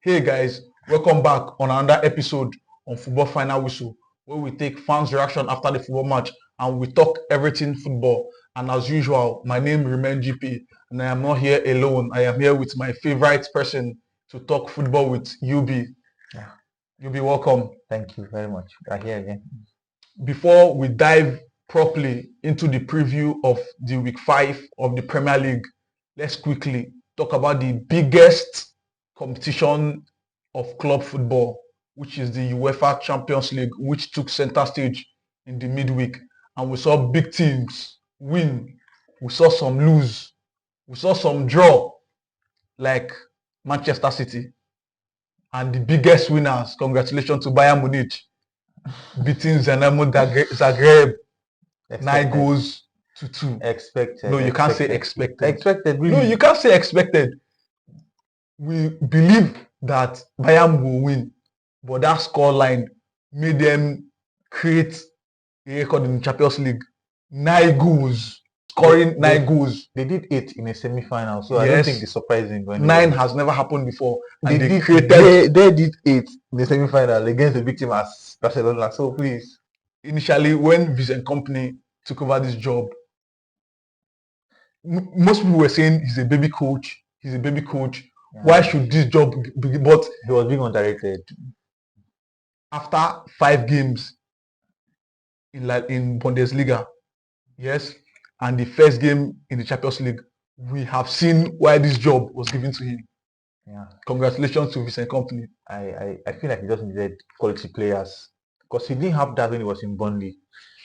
Hey guys, welcome back on another episode on Football Final Whistle, where we take fans' reaction after the football match and we talk everything football. And as usual, my name remains GP, and I am not here alone. I am here with my favorite person to talk football with, UB. Yeah. UB, welcome. Thank you very much. We are here again. Before we dive properly into the preview of the week 5 of the Premier League, let's quickly talk about the biggest competition of club football, which is the UEFA Champions League, which took center stage in the midweek. And we saw big teams win. We saw some lose. We saw some draw, like Manchester City. And the biggest winners, congratulations to Bayern Munich, beating Dynamo Zagreb 9 goals to 2. Expected. No, you can't say expected. Expected, really. No, you can't say expected. We believe that Bayern will win, but that scoreline made them create a record in the Champions League. 9 goals, scoring 9 goals. They did 8 in a semi-final, so I Yes. don't think it's surprising. 9 has never happened before. And They did 8 in the semi-final against the big team as Barcelona. So please, Initially, when Vincent Company took over this job, most people were saying he's a baby coach. He's a baby coach. yeah. Why should this job be? But He was being underrated. after 5 games in Bundesliga, yes, and the first game in the Champions League, we have seen why this job was given to him. Yeah, Congratulations to Vincent Company. I feel like he just needed quality players because he didn't have that when he was in Burnley.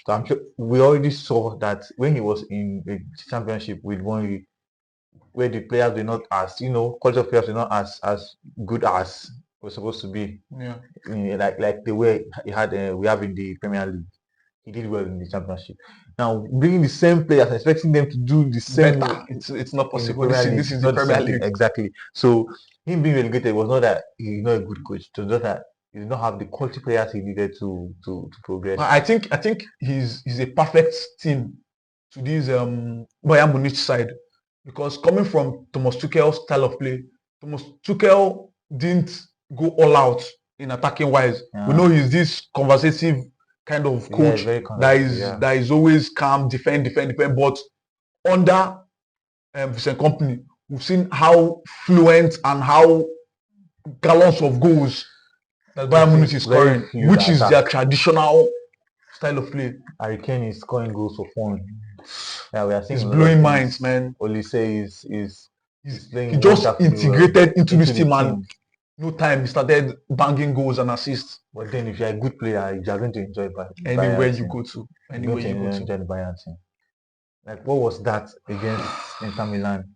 So I'm sure we already saw that when he was in the championship with Burnley, where the players were not as, quality of players were not as good as were supposed to be. Yeah. Like the way he had we have in the Premier League. He did well in the championship. Now bringing the same players, expecting them to do the same Better. It's not in the possible. Premier This is League, the not Premier same thing. League. Exactly. So him being relegated was not that he's not a good coach. It was just that he did not have the quality players he needed to progress. I think he's a perfect team to this Bayern Munich side, because coming from Thomas Tuchel's style of play, Thomas Tuchel didn't go all out in attacking wise. Yeah. We know he's this conversative kind of coach very that is always calm, defend. But under Vincent Company, we've seen how fluent and how gallons of goals that Bayern Munich is scoring, which is their traditional style of play. Harry Kane is scoring goals for fun. Yeah, we are seeing It's blowing minds, man. Olise is playing. He just wonderfully integrated into this the team, and no time he started banging goals and assists. But then, if you're a good player, you're going to enjoy Anywhere Bayern you team. go to, You're anywhere going you to go enjoy to. the Bayern team. Like, what was that against Inter Milan?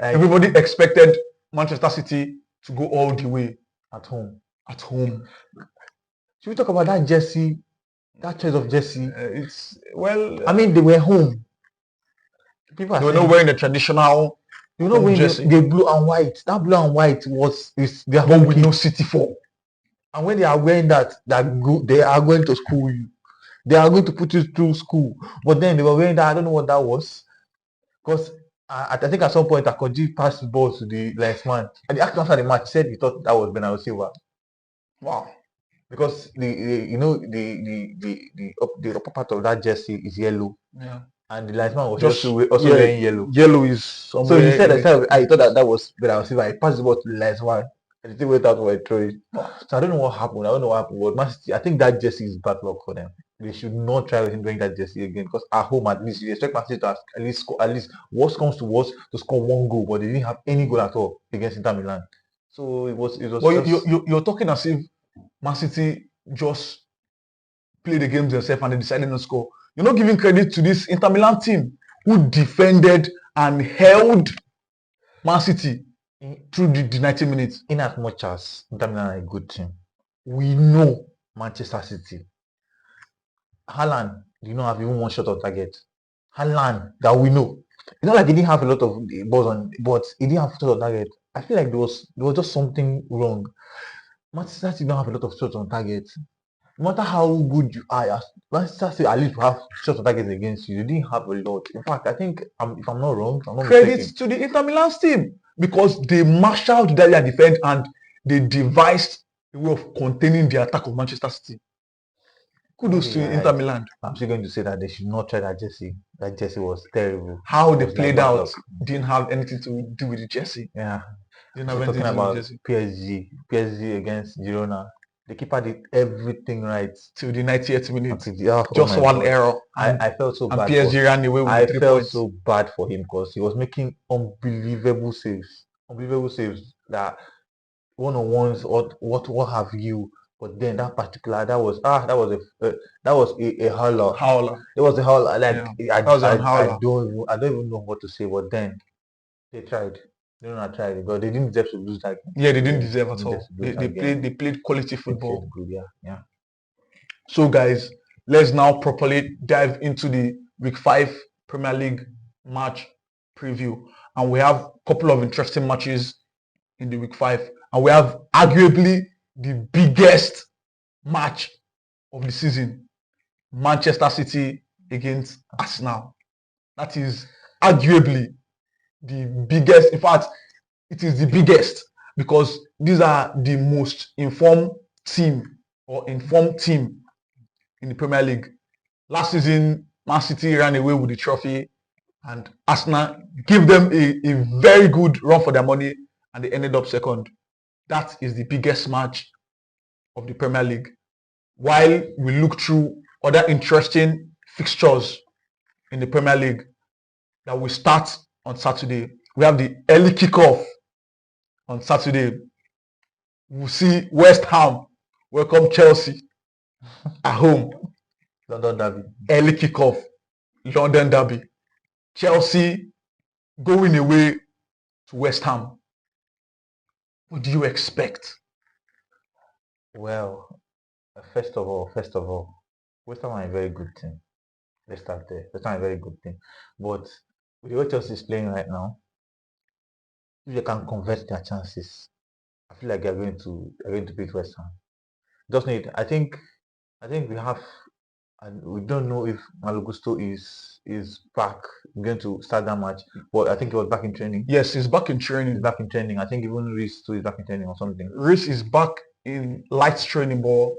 Like, Everybody expected Manchester City to go all the way at home. at home. Should we talk about that jersey? That choice of jersey? It's well. I mean, they were home. People are they were not wearing the traditional. You know, when jersey. they blue and white. That blue and white is their But home with kit. no City form. And when they are wearing that they are going to school you. They are going to put you through school. But then they were wearing that. I don't know what that was. Because I think at some point Akonji passed the ball to the linesman. And the actor after the match said he thought that was Bernardo Silva. Wow. Because the upper part of that jersey is yellow. Yeah. And the linesman was Just also wearing yellow. Yellow is somewhere. So he said, I thought that was Bernardo Silva. He passed the ball to the linesman. And the thing went out for a throw. So I don't know what happened. But Man City, I think that jersey is bad luck for them. They should not try with him wearing that jersey again. Because at home, at least, you expect Man City to at least score, at least worst comes to worst, to score 1 goal. But they didn't have any goal at all against Inter Milan. So it was. Well, you're talking as if Man City just played the games themselves and they decided not to score. You're not giving credit to this Inter Milan team who defended and held Man City through the 90 minutes. In as much as Inter Milan are a good team, we know Manchester City. Haaland did not have even 1 shot on target. Haaland, that we know. It's not like he didn't have a lot of balls on, but he didn't have shots on target. I feel like there was just something wrong. Manchester City don't have a lot of shots on target. No matter how good you are, Manchester City at least have shots on target against you. You didn't have a lot. In fact, I think if I'm not wrong, Credit to the Inter Milan team. because they marshaled their defense and they devised a way of containing the attack of Manchester City. Kudos to Inter Milan. I'm still going to say that they should not try that jersey. That jersey was terrible. How they played out didn't have anything to do with the jersey. Yeah. Didn't have anything to do with the jersey. PSG against Girona. The keeper did everything right till the 90th minute. Just one error. I felt so bad. And PSG ran away with 3 points. I felt so bad for him because he was making unbelievable saves. Unbelievable saves that one-on-ones or what have you. But then that was a howler. It was a howler. I don't even know what to say. But then they tried. They don't try it, but they didn't deserve to lose that game. Yeah, they didn't deserve at all. They played quality football. Good, yeah. So guys, let's now properly dive into the Week 5 Premier League match preview. And we have a couple of interesting matches in the Week 5. And we have arguably the biggest match of the season. Manchester City against Arsenal. That is arguably the biggest. In fact, it is the biggest because these are the most informed team in the Premier League. Last season, Mancity ran away with the trophy and Arsenal gave them a very good run for their money and they ended up second. That is the biggest match of the Premier League. While we look through other interesting fixtures in the Premier League that will start on Saturday. We have the early kickoff on Saturday. We'll see West Ham welcome Chelsea at home. London derby. Early kickoff. London derby. Chelsea going away to West Ham. What do you expect? Well, first of all, West Ham are a very good team. Let's start there. West Ham are a very good team. But with the way Chelsea is playing right now, if they can convert their chances, I feel like they're going to beat West Ham. Just need, I think we have, and we don't know if Malo Gusto is back. We're going to start that match, but I think he was back in training. Yes, he's back in training. I think even Reece too is back in training or something. Reece is back in light training, but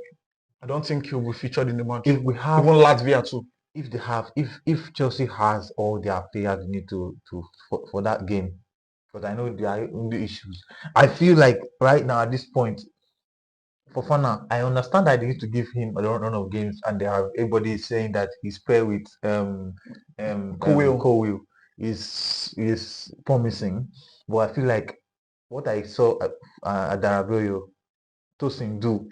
I don't think he'll be featured in the match. If we have even Latvia too. If Chelsea has all their players need for that game, because I know there are only issues. I feel like right now at this point, Fofana, I understand that they need to give him a run of games, and they have everybody saying that his pair with Cowell is promising, but I feel like what I saw at Daraboyo Tosin do,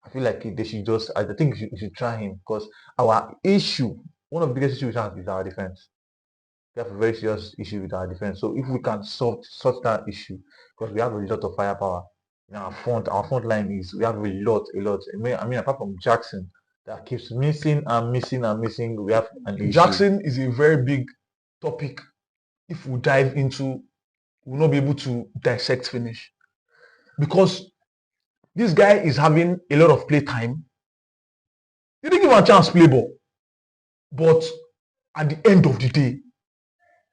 I feel like they should just. I think we should try him because our issue, one of the biggest issues we have is our defense. We have a very serious issue with our defense. So if we can sort that issue, because we have a lot of firepower. In our front line is we have a lot. I mean, apart from Jackson, that keeps missing. We have an issue. Jackson is a very big topic. If we dive into, we'll not be able to dissect finish because this guy is having a lot of play time. You didn't give him a chance to play ball, but at the end of the day,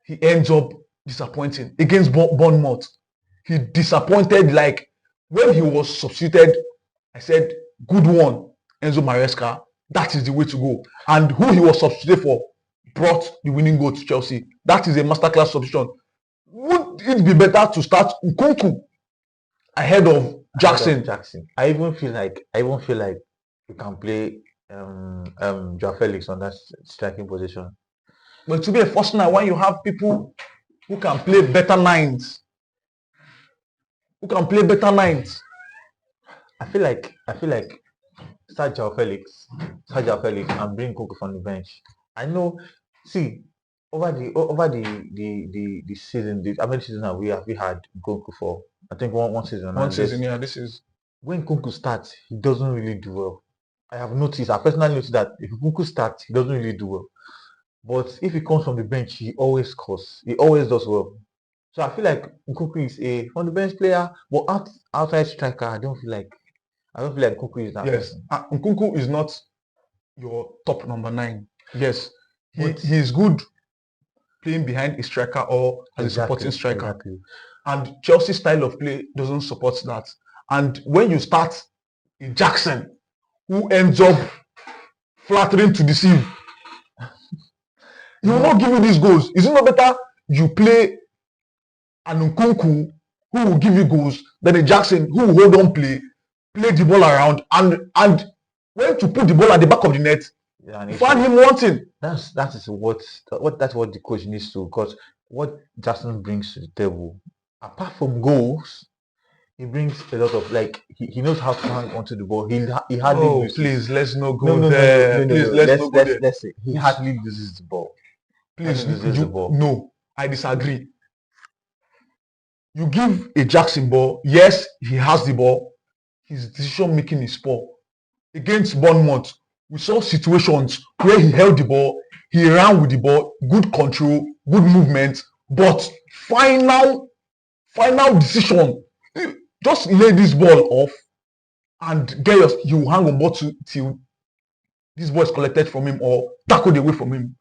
he ends up disappointing against Bournemouth. He disappointed like. When he was substituted, I said, good one, Enzo Maresca. That is the way to go. And who he was substituted for brought the winning goal to Chelsea. That is a masterclass substitution. Would it be better to start Nkunku ahead of Jackson? I even feel like we can play Joao Felix on that striking position. But to be a first nine, when you have people who can play better nines. I feel like start Joao Felix and bring Nkunku from the bench. I know. See, over the season, how many seasons have we had Nkunku for? I think one season. One season, yeah. This is when Nkunku starts, he doesn't really do well. I personally noticed that if Nkunku starts, he doesn't really do well. But if he comes from the bench, he always scores. He always does well. So I feel like Nkunku is a on the bench player, but outside striker, I don't feel like Nkunku is that person. Nkunku is not your top number 9. Yes, he's good playing behind a striker or as a supporting striker. Exactly. And Chelsea's style of play doesn't support that. And when you start a Jackson who ends up flattering to deceive, he will not give you these goals. Is it not better you play an Nkunku who will give you goals than a Jackson who will hold on play the ball around, and when to put the ball at the back of the net, find him wanting. That is what the coach needs to, because what Jackson brings to the table, apart from goals, he brings a lot of, like, he knows how to hang onto the ball. He hardly loses. Please, let's not go there. Please, let's not go there. Let's say he hardly loses the ball. Please, no, I disagree. You give a Jackson ball, yes, he has the ball. His decision making is poor. Against Bournemouth, we saw situations where he held the ball, he ran with the ball, good control, good movement, but final decision, just lay this ball off and you hang on ball till this ball is collected from him or tackled away from him,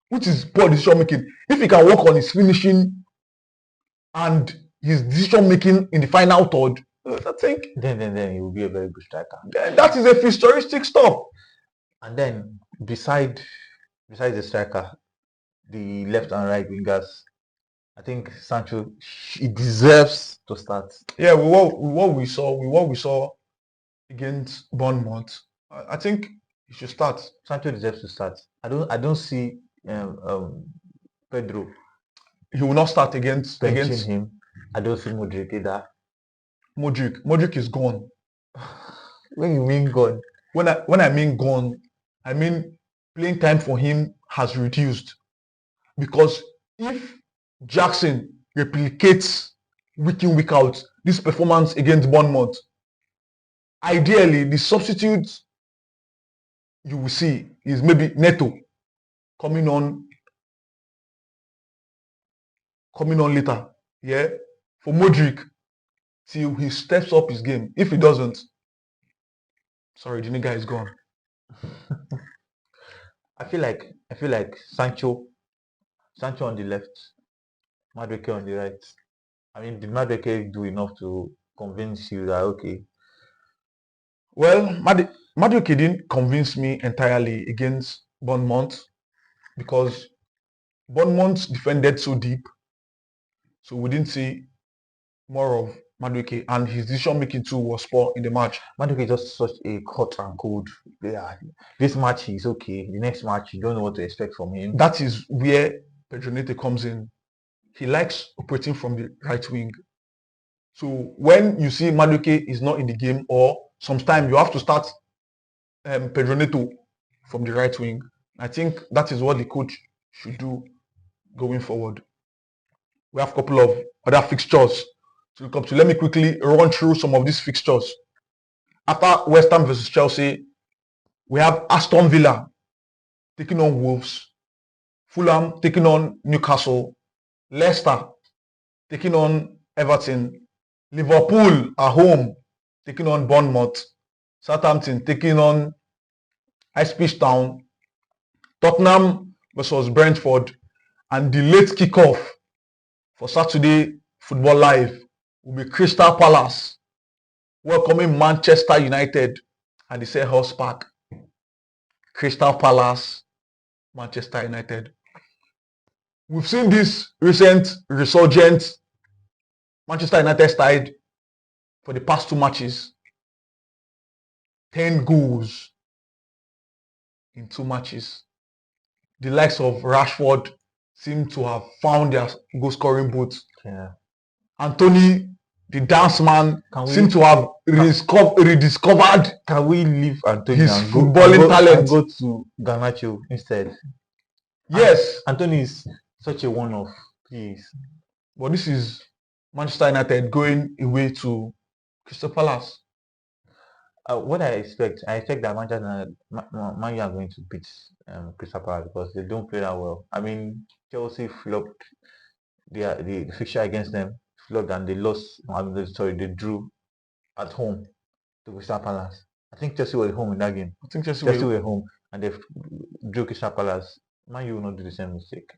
which is poor decision making. If he can work on his finishing and his decision making in the final third, I think then he will be a very good striker. That is a futuristic stuff. And then besides the striker, the left and right wingers, I think Sancho, he deserves to start. Yeah, with what we saw against Bournemouth, I think he should start. Sancho deserves to start. I don't see Pedro. He will not start against him. I don't see Modric either. Modric is gone. When you mean gone? When I mean gone, I mean playing time for him has reduced. Because if Jackson replicates week in, week out this performance against Bournemouth, ideally the substitute you will see is maybe Neto coming on later. Yeah, for Modric till he steps up his game. If he doesn't, sorry, the nigga is gone. I feel like Sancho on the left, Madueke on the right. I mean, did Madueke do enough to convince you that okay? Well, Madueke didn't convince me entirely against Bournemouth because Bournemouth defended so deep, so we didn't see more of Madueke, and his decision making too was poor in the match. Madueke is just such a hot and cold player. This match he's okay. The next match you don't know what to expect from him. That is where Pedro Neto comes in. He likes operating from the right wing. So when you see Madueke is not in the game, or sometimes you have to start Pedro Neto from the right wing, I think that is what the coach should do going forward. We have a couple of other fixtures to look up to. Let me quickly run through some of these fixtures. After West Ham versus Chelsea, we have Aston Villa taking on Wolves, Fulham taking on Newcastle, Leicester taking on Everton, Liverpool at home taking on Bournemouth, Southampton taking on Ipswich Town, Tottenham versus Brentford, and the late kickoff for Saturday Football Live will be Crystal Palace welcoming Manchester United at the Selhurst Park. Crystal Palace, Manchester United. We've seen this recent resurgent Manchester United side for the past 2 matches. 10 goals in 2 matches. The likes of Rashford seem to have found their goal scoring boots. Yeah. Anthony, the dance man, seem to have rediscovered. Can we leave Anthony his footballing talent and go to Garnacho instead? Yes. Anthony is such a one-off, please. But this is Manchester United going away to Crystal Palace. What I expect that Manchester Man U are going to beat Crystal Palace because they don't play that well. I mean, Chelsea flopped the fixture against them, flopped, and they lost. They drew at home to Crystal Palace. I think Chelsea were home in that game. I think Chelsea were home and they drew Crystal Palace. Man U will not do the same mistake.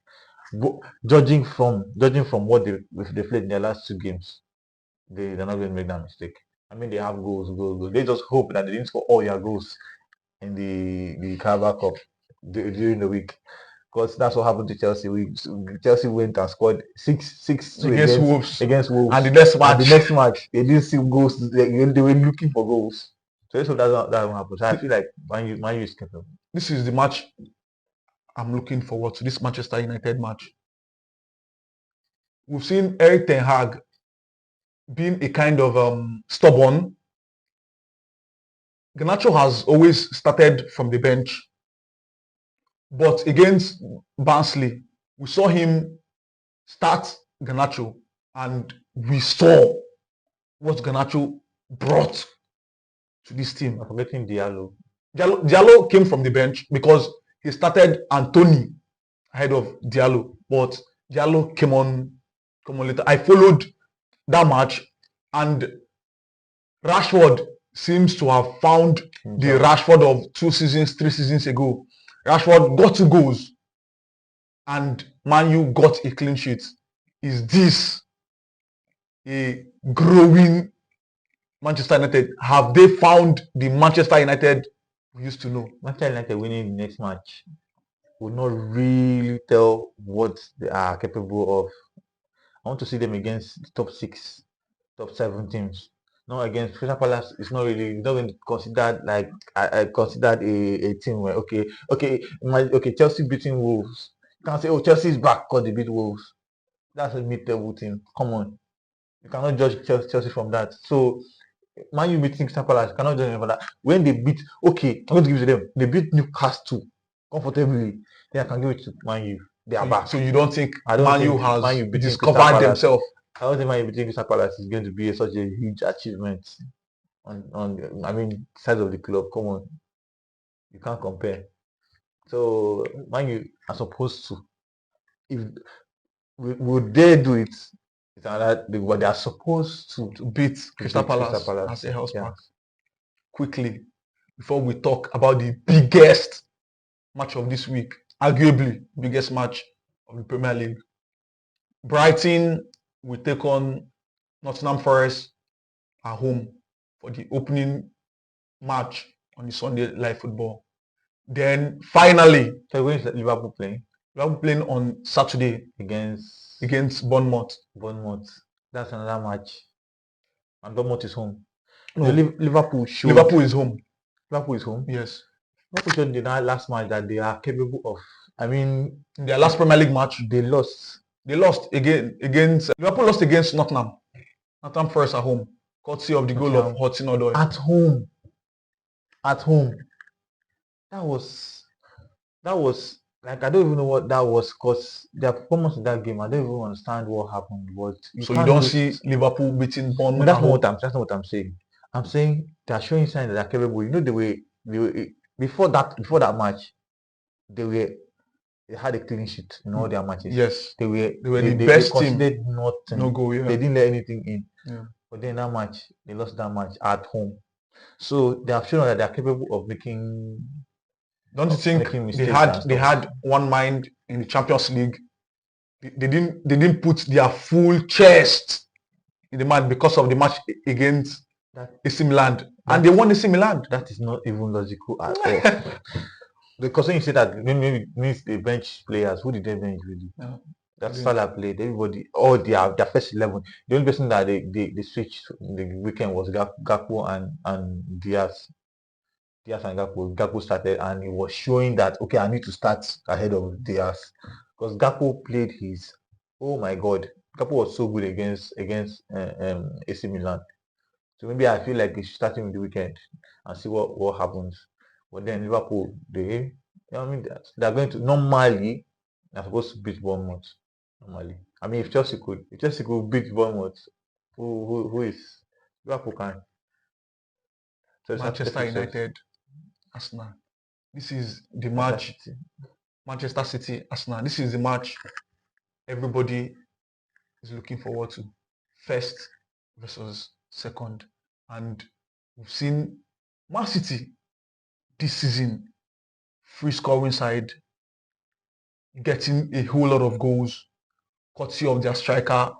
judging from what they played in their last 2 games, they're not going to make that mistake. I mean, they have goals. They just hope that they didn't score all their goals in the Carabao Cup during the week, because that's what happened to Chelsea. Chelsea went and scored 6-2 against Wolves. against Wolves, And the next match, they didn't see goals. They were looking for goals. So let's hope that won't happen. So I feel like Man U is capable. This is the match I'm looking forward to. This Manchester United match. We've seen Eric Ten Hag being a kind of stubborn. Garnacho has always started from the bench, but against Barnsley, we saw him start Garnacho, and we saw what Garnacho brought to this team. I'm forgetting Diallo. Diallo came from the bench because he started Anthony ahead of Diallo, but Diallo came on later. I followed that match, and Rashford seems to have found the Rashford of 3 seasons ago. Rashford got 2 goals, and Man U got a clean sheet. Is this a growing Manchester United? Have they found the Manchester United we used to know? Manchester United winning the next match will not really tell what they are capable of. I want to see them against the top 6, top 7 teams. Not against Crystal Palace. It's not going to consider like I considered a team where okay Chelsea beating Wolves. You can't say, oh, Chelsea is back because they beat Wolves. That's a mid-table team. Come on, you cannot judge Chelsea from that. So Man U beating Crystal Palace, you cannot judge them for that. When they beat, okay, I'm going to give it to them. They beat Newcastle comfortably. Then I can give it to Man U. They are back. So you don't think Man U has discovered themselves? I don't think Man U beating Crystal Palace is going to be such a huge achievement on I mean, size of the club. Come on, you can't compare. So Man U are supposed to, if would they do it? It's another, but they are supposed to beat Crystal Palace as a house park. Quickly, before we talk about the biggest match of this week, arguably biggest match of the Premier League, Brighton will take on Nottingham Forest at home for the opening match on the Sunday Live Football. Then finally, so when is Liverpool playing? Liverpool playing on Saturday against Bournemouth. That's another match. And Bournemouth is home. No, Liverpool is home. Liverpool is home. Yes. Liverpool showed in that last match that they are capable of. I mean, in their last Premier League match, they lost. They lost again against Liverpool. Lost against Nottingham. Nottingham Forest at home, courtesy of the goal of Hudson-Odoi. At home. That was like, I don't even know what that was, because their performance in that game, I don't even understand what happened. But so you don't see Liverpool beating Bournemouth? That's not what I'm saying. I'm saying they are showing signs that they are capable. You know, the way before that match, they had a clean sheet in all their matches. Yes, they were the best team. Nothing. No goal. Yeah. They didn't let anything in. Yeah. But then that match, they lost that match at home. So they have shown that they are capable of making. Don't you think they had one mind in the Champions League? They didn't put their full chest in the match because of the match against AC Milan, and they won AC Milan. That is not even logical at all. Because when you say that, maybe means they bench players. Who did they bench really? No. That Salah played. Everybody, all their first 11. The only person that they switched the weekend was Gakpo and Diaz. Diaz and Gakpo. Gakpo started, and it was showing that, okay, I need to start ahead of Diaz, because Gakpo played his. Oh my God, Gakpo was so good against AC Milan. So maybe I feel like they should start him in the weekend and see what happens. But then Liverpool, they're going to normally. They're supposed to beat Bournemouth. Normally, I mean, if Chelsea could beat Bournemouth, who is Liverpool can. So Manchester United, Arsenal. This is the match. Manchester City, Arsenal. This is the match everybody is looking forward to. First versus second, and we've seen Mancity this season, free scoring side. getting a whole lot of goals, courtesy of their striker,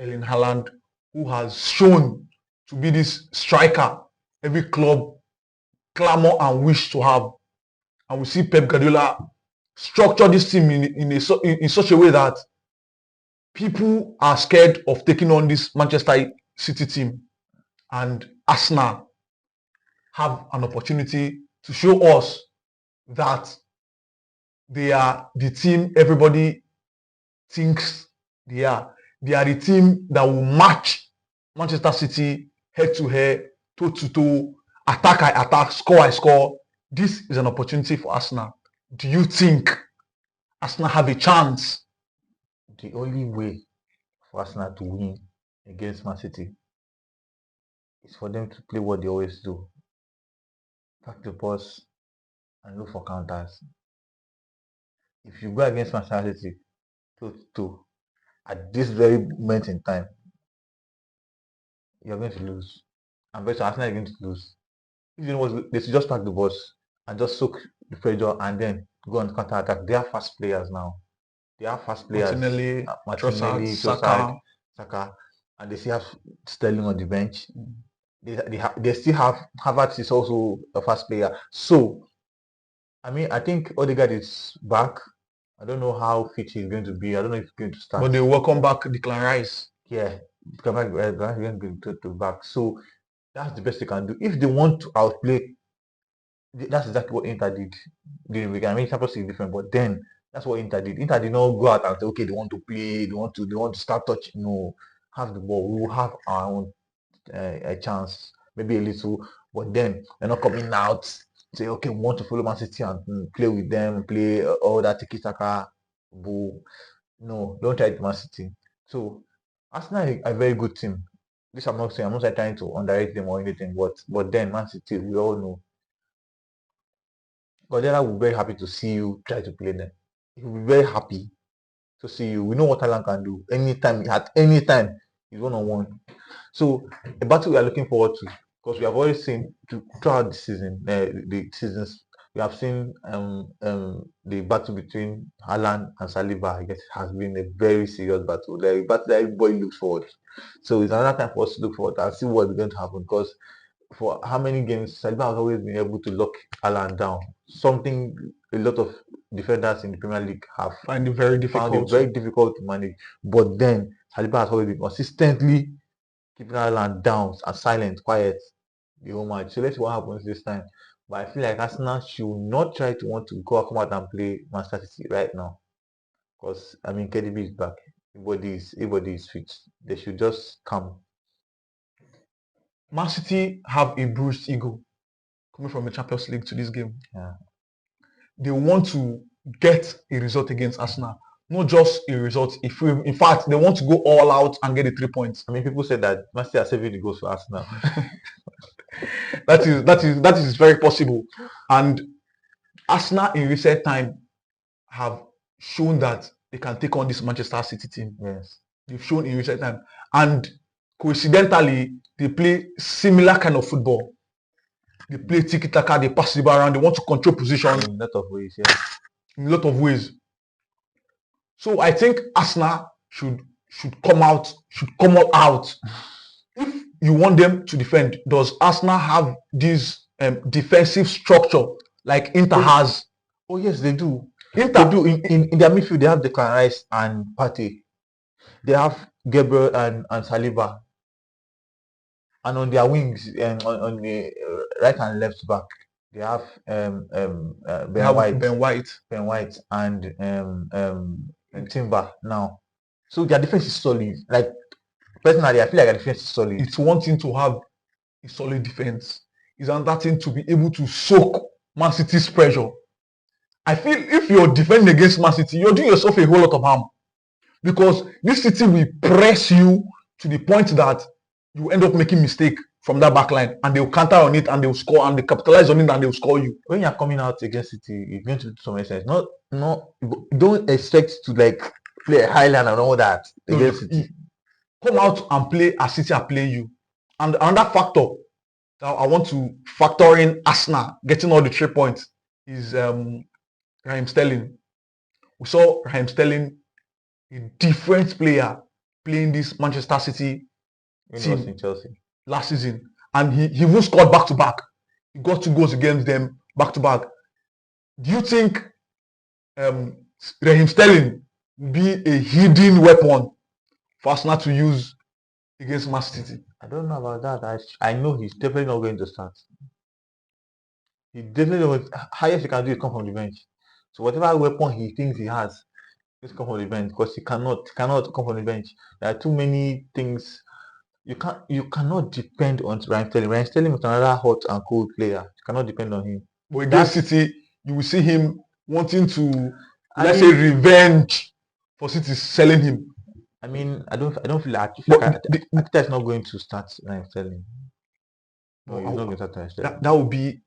Erling Haaland, who has shown to be this striker every club clamor and wish to have. And we see Pep Guardiola structure this team in such a way that people are scared of taking on this Manchester City team. And Arsenal have an opportunity to show us that they are the team everybody thinks they are. They are the team that will match Manchester City head to head, toe to toe, attack I attack, score I score. This is an opportunity for Arsenal. Do you think Arsenal have a chance? The only way for Arsenal to win against Man City is for them to play what they always do. Pack the bus and look for counters. If you go against Manchester City toe to toe at this very moment in time, you're going to lose. I'm very sure Arsenal are going to lose. If you know what, they should just pack the bus and just soak the pressure and then go on counter attack. They are fast players now. They are fast players. Martinelli, Martinelli, Trossard, Saka, and they still have Sterling on the bench. They still have Havertz is also a fast player. So, I mean, I think Odegaard is back. I don't know how fit he's going to be. I don't know if he's going to start. But they welcome back Declan Rice. Yeah, come back, going to back. So that's the best they can do. If they want to outplay, that's exactly what Inter did during the weekend. I mean, Champions League is different, but then that's what Inter did. Inter did not go out and say, okay, they want to play, they want to start touching. No, have the ball. We will have our own a chance, maybe a little, but then they're not coming out. Say, okay, we want to follow Man City and play with them, play all that tiki taka. No, don't try it, Man City. So Arsenal is a very good team. This I'm not saying. I'm not trying to underrate them or anything, but then Man City, we all know. Guardiola will be very happy to see you try to play them. He will be very happy to see you. We know what Haaland can do. Anytime, at any time, he's one-on-one. So a battle we are looking forward to, because we have already seen throughout the season, the seasons, we have seen the battle between Haaland and Saliba. I guess has been a very serious battle. The battle that everybody looks forward to. So it's another time for us to look forward and see what is going to happen, because for how many games Saliba has always been able to lock Haaland down. Something a lot of defenders in the Premier League have Find it very difficult. found it very difficult to manage. But then Saliba has always been consistently keeping Haaland down and silent, quiet the whole match. So let's see what happens this time. But I feel like Arsenal should not try to want to come out and play Manchester City right now. Because I mean KDB is back. Everybody is fit. They should just come. Man City have a bruised ego coming from the Champions League to this game. Yeah. They want to get a result against Arsenal, not just a result. In fact, they want to go all out and get the 3 points. I mean, people said that Man City are saving the goals for Arsenal. that is very possible. And Arsenal in recent time have shown that they can take on this Manchester City team. Yes. They've shown in recent time. And coincidentally, they play similar kind of football. They play tiki-taka, they pass the ball around, they want to control position. In a lot of ways, yeah. In a lot of ways. So I think Arsenal should come all out. If you want them to defend, does Arsenal have this defensive structure like Inter has? Oh yes, they do. Inter they do. In their midfield, they have Declan Rice and Partey. They have Gabriel and Saliba. And on their wings and on the right and left back, they have Ben White and Timber now. So their defense is solid. Like personally, I feel like their defense is solid. It's one thing to have a solid defense. It's another thing to be able to soak Man City's pressure. I feel if you're defending against Man City, you're doing yourself a whole lot of harm. Because this City will press you to the point that you end up making mistake from that back line, and they'll counter on it and they'll score and they capitalize on it and they'll score you. When you're coming out against City, you're going to do some exercise. Don't expect to like play a highland and all that against City. Come out and play as City are playing you. And another factor that I want to factor in Arsenal getting all the 3 points is Raheem Sterling. We saw Raheem Sterling, a different player, playing this Manchester City When he was team in Chelsea. last season, and he even scored back to back. He got 2 goals against them back to back. Do you think Raheem Sterling will be a hidden weapon for Arsenal to use against Man City? I don't know about that. I know he's definitely not going to start. He definitely not, highest he can do is come from the bench. So whatever weapon he thinks he has, just come from the bench because he cannot come from the bench. There are too many things. You cannot depend on Ryan Sterling. Ryan Sterling is another hot and cold player. You cannot depend on him. But against City, you will see him wanting to, I let's say, mean, revenge for City selling him. I don't feel like But Arteta is not going to start Ryan Sterling. No, but he's not going to start Ryan Sterling. that would be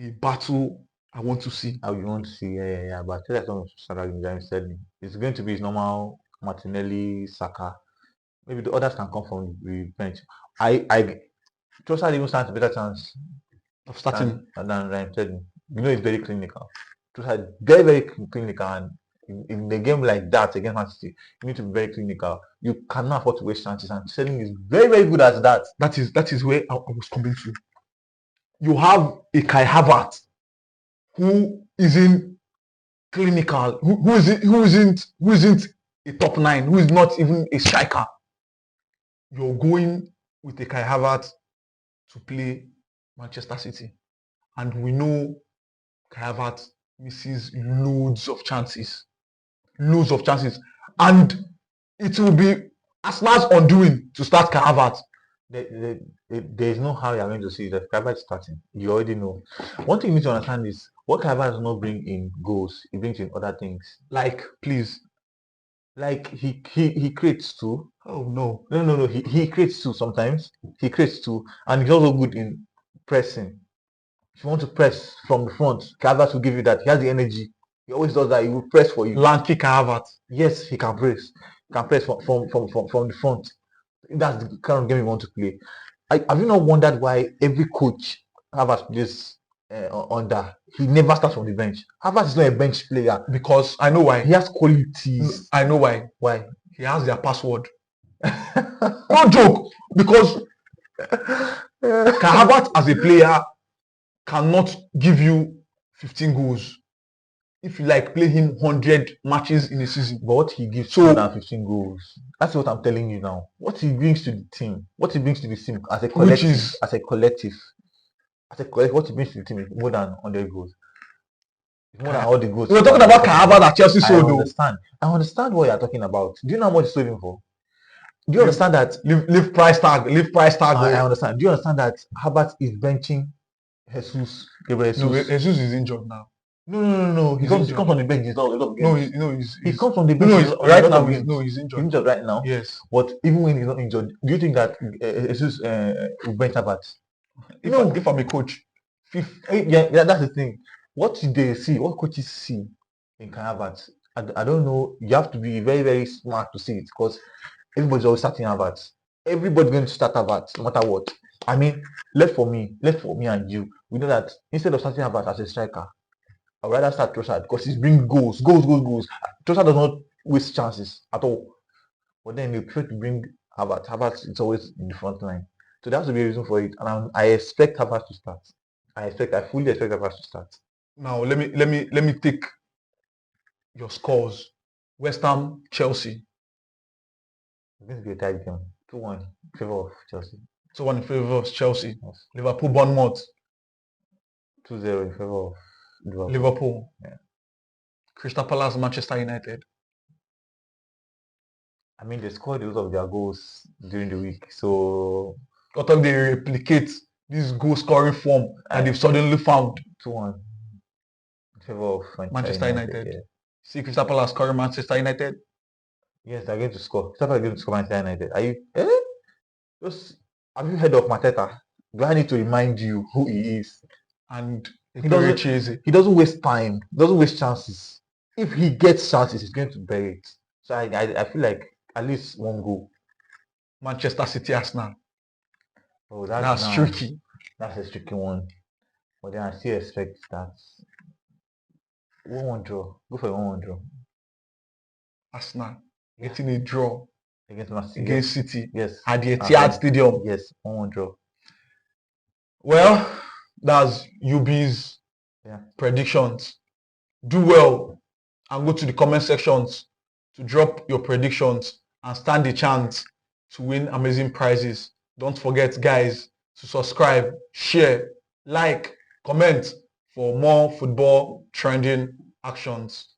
a battle I want to see. I would want to see, yeah. But Arteta is not going to start Ryan Sterling. It's going to be his normal Martinelli, Saka. Maybe the others can come from the bench. I Trossard even stands a better chance Of starting, than Ryan Sterling. You know, it's very clinical. Trossard very very clinical, and in a game like that against Man City, you need to be very clinical. You cannot afford to waste chances, and Sterling is very very good at that. that is where I was coming to. You have a Kai Havertz who isn't clinical, who isn't a top 9, who is not even a striker. You're going with a Kai Havertz to play Manchester City, and we know Kai Havertz misses loads of chances, and it will be Arsenal's undoing to start Kai Havertz. There is no how you are going to see that Kai Havertz starting. You already know. One thing you need to understand is what Kai Havertz does not bring in goals, he brings in other things. Like, please. Like he creates too. Oh no. No. He creates too sometimes. He creates too, and he's also good in pressing. If you want to press from the front, Kai Havertz will give you that. He has the energy. He always does that. He will press for you. Lanky Kai Havertz. Yes, he can press. He can press from the front. That's the kind of game you want to play. Have you not wondered why every coach Havertz plays under? He never starts from the bench. Havertz is not a bench player. Because I know why. He has qualities. I know why. Why? He has their password. No joke. Because Kai Havertz as a player cannot give you 15 goals. If you like play him 100 matches in a season. But what he gives more than 15 goals. That's what I'm telling you now. What he brings to the team. What he brings to the team as a collective. As a collective, what he brings to the team is more than 100 goals. It's more than all the goals. We're talking about Kai Havertz at Chelsea. I understand what you're talking about. Do you know how much he's saving for? Do you understand that? Leave price tag. I understand. Do you understand that Havertz is benching Jesus? No, Jesus is injured now. No. He comes from the bench. He comes from the bench. Right now. He's injured. He's injured right now. Yes. But even when he's not injured, do you think that Jesus will bench Havertz? If I'm a coach, yeah, that's the thing. What they see, what coaches see in Kai Havertz, I don't know. You have to be very very smart to see it because everybody's always starting Havertz. Everybody's going to start Havertz, no matter what. I mean, left for me and you, we know that instead of starting Havertz as a striker, I'd rather start Trossard because he's bringing goals. Trossard does not waste chances at all. But then you prefer to bring Havertz. Havertz is always in the front line. So there has to be a reason for it. And I expect Havertz to start. I fully expect Havertz to start. Now let me take your scores. WESTHAM, Chelsea. It's going to be a tight game. 2-1 in favor of Chelsea. 2-1 in favor of Chelsea. Yes. Liverpool, Bournemouth. 2-0 in favor of Liverpool. Yeah. Crystal Palace, Manchester United. I mean, they scored a lot of their goals during the week. So what if they replicate this goal scoring form that they've suddenly found? 2-1 in favor of Manchester United. Yeah. See Crystal Palace scoring Manchester United? Yes, they're going to score. Crystal Palace are going to score Manchester United. Are you? Have you heard of Mateta? Do I need to remind you who he is? And he doesn't waste time. He doesn't waste chances. If he gets chances, he's going to bury it. So I feel like at least 1 goal. Manchester City, Arsenal. Oh, that's tricky. That's a tricky one. But then I still expect that 1-1 draw. Go for a 1-1 draw. Arsenal Yeah. getting a draw Against Man City. against City Yes. at the At Etihad home. Stadium. Yes. 1-1 draw. Well, that's UB's Yeah. predictions. Do well and go to the comment sections to drop your predictions and stand a chance to win amazing prizes. Don't forget, guys, to subscribe, share, like, comment for more football trending actions.